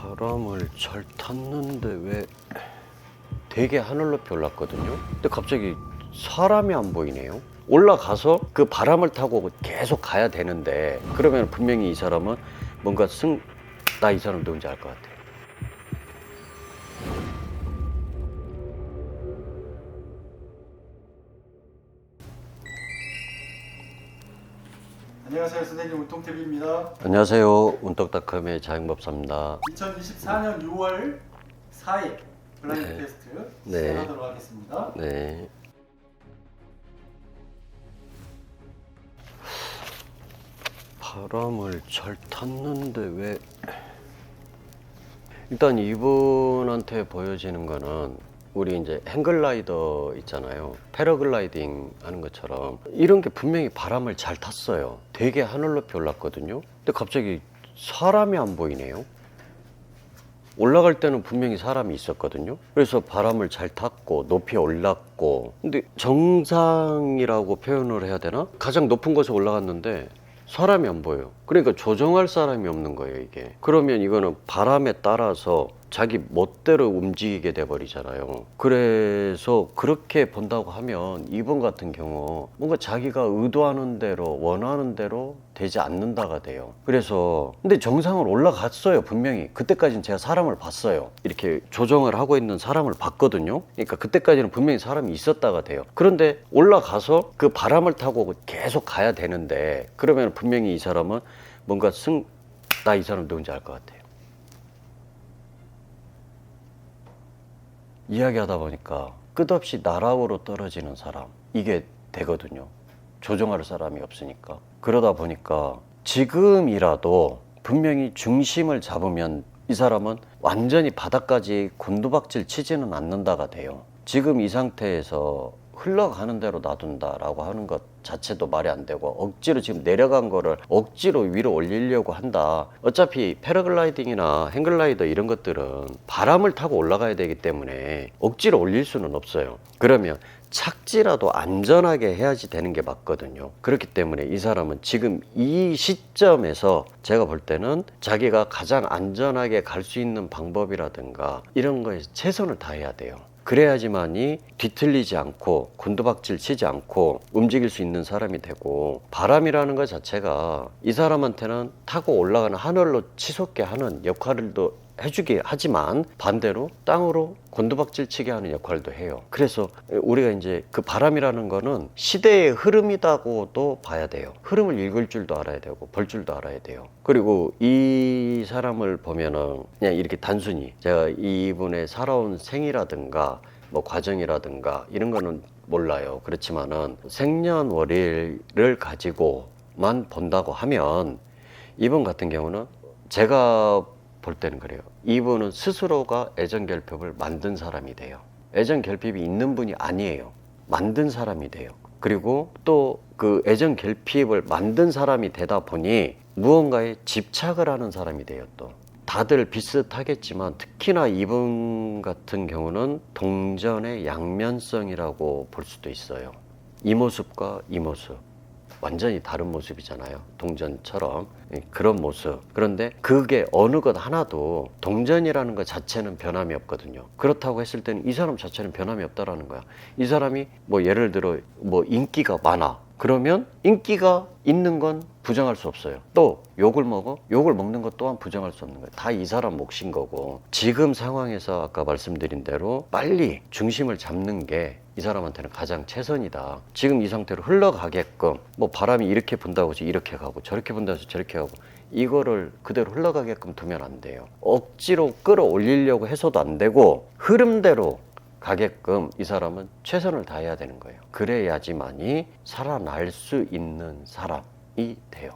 바람을 잘 탔는데 왜 되게 하늘 높이 올랐거든요. 근데 갑자기 사람이 안 보이네요. 올라가서 그 바람을 타고 계속 가야 되는데 그러면 분명히 이 사람은 뭔가 나 이 사람 누군지 알 것 같아요. 안녕하세요, 선생님. 운통TV입니다. 안녕하세요. 운떡닷컴의 자영법사입니다. 2024년 6월 4일 블라인드 네. 테스트 네. 시작하도록 하겠습니다. 네. 바람을 잘 탔는데 왜 일단 이분한테 보여지는 거는 우리 이제 행글라이더 있잖아요. 패러글라이딩 하는 것처럼 이런 게 분명히 바람을 잘 탔어요. 되게 하늘 높이 올랐거든요. 근데 갑자기 사람이 안 보이네요. 올라갈 때는 분명히 사람이 있었거든요. 그래서 바람을 잘 탔고 높이 올랐고, 근데 정상이라고 표현을 해야 되나? 가장 높은 곳에 올라갔는데 사람이 안 보여요. 그러니까 조정할 사람이 없는 거예요, 이게. 그러면 이거는 바람에 따라서 자기 멋대로 움직이게 돼 버리잖아요. 그래서 그렇게 본다고 하면 이번 같은 경우 뭔가 자기가 의도하는 대로 원하는 대로 되지 않는다가 돼요. 그래서 근데 정상을 올라갔어요. 분명히 그때까지는 제가 사람을 봤어요. 이렇게 조정을 하고 있는 사람을 봤거든요. 그러니까 그때까지는 분명히 사람이 있었다가 돼요. 그런데 올라가서 그 바람을 타고 계속 가야 되는데 그러면 분명히 이 사람은 뭔가 나 이 사람 누군지 알 것 같아요. 이야기하다 보니까 끝없이 나락으로 떨어지는 사람, 이게 되거든요. 조정할 사람이 없으니까. 그러다 보니까 지금이라도 분명히 중심을 잡으면 이 사람은 완전히 바닥까지 곤두박질 치지는 않는다가 돼요. 지금 이 상태에서 흘러가는 대로 놔둔다라고 하는 것 자체도 말이 안 되고, 억지로 지금 내려간 거를 억지로 위로 올리려고 한다. 어차피 패러글라이딩이나 행글라이더 이런 것들은 바람을 타고 올라가야 되기 때문에 억지로 올릴 수는 없어요. 그러면 착지라도 안전하게 해야지 되는 게 맞거든요. 그렇기 때문에 이 사람은 지금 이 시점에서 제가 볼 때는 자기가 가장 안전하게 갈 수 있는 방법이라든가 이런 거에 최선을 다해야 돼요. 그래야지만이 뒤틀리지 않고 곤두박질 치지 않고 움직일 수 있는 사람이 되고, 바람이라는 것 자체가 이 사람한테는 타고 올라가는 하늘로 치솟게 하는 역할도 해주게 하지만 반대로 땅으로 곤두박질 치게 하는 역할도 해요. 그래서 우리가 이제 그 바람이라는 거는 시대의 흐름이라고도 봐야 돼요. 흐름을 읽을 줄도 알아야 되고 볼 줄도 알아야 돼요. 그리고 이 사람을 보면은 그냥 이렇게 단순히 제가 이분의 살아온 생이라든가 뭐 과정이라든가 이런 거는 몰라요. 그렇지만은 생년월일을 가지고만 본다고 하면 이분 같은 경우는 제가 볼 때는 그래요. 이분은 스스로가 애정결핍을 만든 사람이 돼요. 애정결핍이 있는 분이 아니에요. 만든 사람이 돼요. 그리고 또 그 애정결핍을 만든 사람이 되다 보니 무언가에 집착을 하는 사람이 돼요. 또 다들 비슷하겠지만 특히나 이분 같은 경우는 동전의 양면성이라고 볼 수도 있어요. 이 모습과 이 모습 완전히 다른 모습이잖아요. 동전처럼 그런 모습. 그런데 그게 어느 것 하나도 동전이라는 것 자체는 변함이 없거든요. 그렇다고 했을 때는 이 사람 자체는 변함이 없다라는 거야. 이 사람이 뭐 예를 들어 뭐 인기가 많아. 그러면 인기가 있는 건 부정할 수 없어요. 또 욕을 먹어? 욕을 먹는 것 또한 부정할 수 없는 거예요. 다 이 사람 몫인 거고, 지금 상황에서 아까 말씀드린 대로 빨리 중심을 잡는 게 이 사람한테는 가장 최선이다. 지금 이 상태로 흘러가게끔, 뭐 바람이 이렇게 분다고 해서 이렇게 가고 저렇게 분다고 해서 저렇게 가고, 이거를 그대로 흘러가게끔 두면 안 돼요. 억지로 끌어올리려고 해서도 안 되고 흐름대로 가게끔 이 사람은 최선을 다해야 되는 거예요. 그래야지만이 살아날 수 있는 사람이 돼요.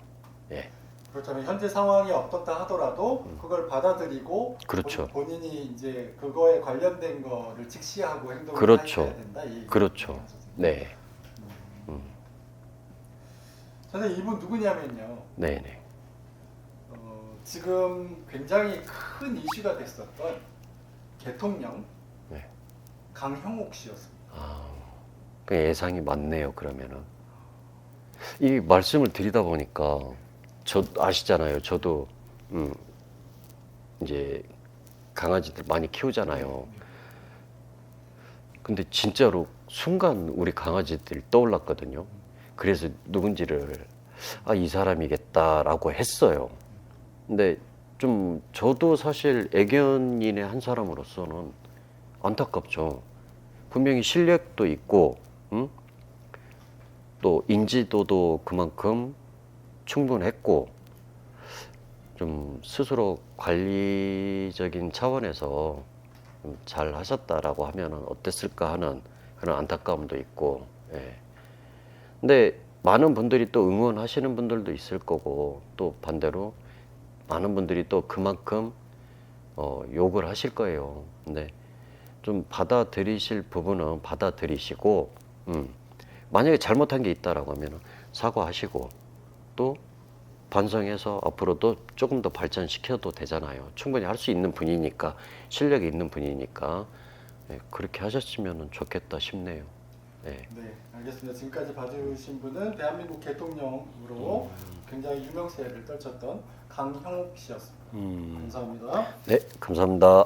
예. 그렇다면 현재 상황이 어떻다 하더라도 그걸 받아들이고 그렇죠. 본인이 이제 그거에 관련된 거를 직시하고 행동을 그렇죠. 해야 된다. 이 그렇죠. 얘기죠, 선생님. 네. 선생님, 이분 누구냐면요. 네네. 지금 굉장히 큰 이슈가 됐었던 대통령 네. 강형욱 씨였습니다. 그 예상이 맞네요. 그러면은 이 말씀을 드리다 보니까 저 아시잖아요. 저도 이제 강아지들 많이 키우잖아요. 근데 진짜로 순간 우리 강아지들이 떠올랐거든요. 그래서 누군지를 이 사람이겠다라고 했어요. 근데 좀 저도 사실 애견인의 한 사람으로서는 안타깝죠. 분명히 실력도 있고, 응? 또 인지도도 그만큼 충분했고, 좀 스스로 관리적인 차원에서 좀 잘 하셨다라고 하면 어땠을까 하는 그런 안타까움도 있고, 예. 근데 많은 분들이 또 응원하시는 분들도 있을 거고, 또 반대로 많은 분들이 또 그만큼 욕을 하실 거예요. 근데 좀 받아들이실 부분은 받아들이시고, 만약에 잘못한 게 있다라고 하면 사과하시고, 또 반성해서 앞으로도 조금 더 발전시켜도 되잖아요. 충분히 할 수 있는 분이니까, 실력이 있는 분이니까, 예, 그렇게 하셨으면 좋겠다 싶네요. 예. 네, 알겠습니다. 지금까지 봐주신 분은 대한민국 개통령으로 굉장히 유명세를 떨쳤던 강형욱 씨였습니다. 감사합니다. 네, 감사합니다.